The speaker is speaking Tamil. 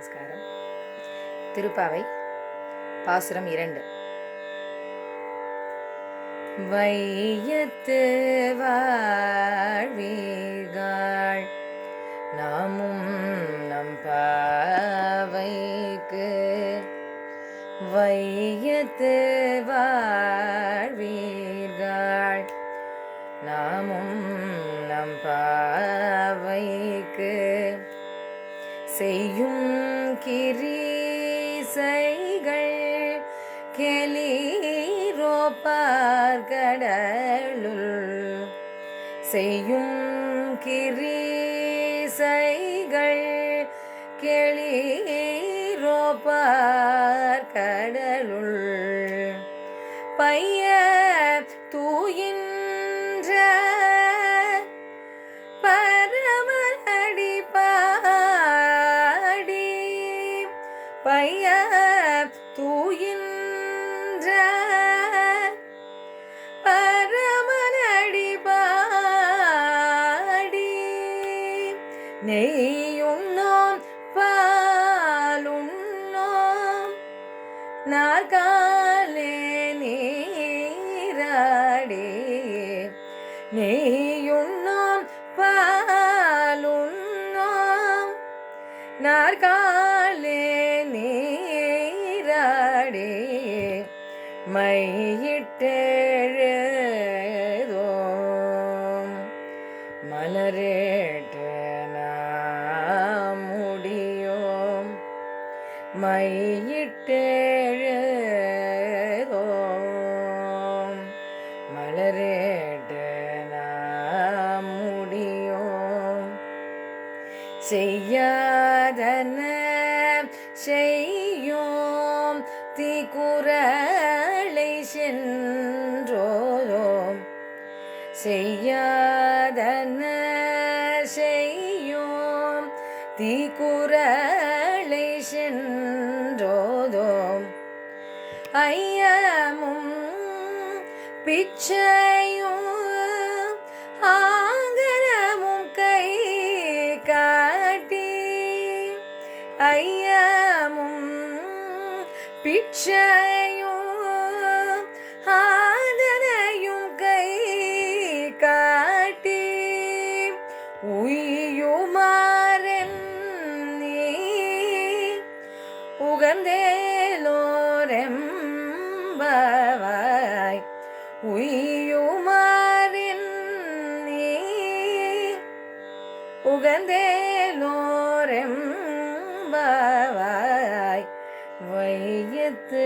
நமஸ்காரம். திருப்பாவை பாசுரம் 2. வையத்து வாழ்வீர்கள் நாமும் நம் பாவைக்கு, வையத்து வாழ்வீர்கள் நாமும் நம் பாவைக்கு, செய்யும் கிரீசைகள் கெளீரோப்பார் கடலுள், செய்யும் கிரீசைகள் கெளீரோப்பார் கடலுள், பைய தூயின்ற பரமனடி பாடி, பைய தூயின்ற பரமனடி பாடி, நெய்யுண்ணோம் பாலுண்ணோம் நாற்காலே நீராடி, நெய்யுண்ணோம் பாலுண்ணோம் நாற்காலே நீராடி, மையிட்டெழுதோம் மலரேட்ட நாம் முடியோம், மையிட்டெழுதோம் மலரேட்ட நாம் முடியோம், செய்யாதன செய்யோம் தீக்குறளை சென்றோம், செய்யாதன செய்யோம் தீக்குறளை சென்றோம், ஐயமும் பிச்சையும் ஆங்கரமும் கை காட்டி, ஐயமும் பிச்சையும் ஆதரையும் கை காட்டி, உய்யுமாறென் நீ உகந்தேலோரெம்பவாய், உய்யுமாறென் நீ உகந்தேலோரெம்பவாய், வையத்து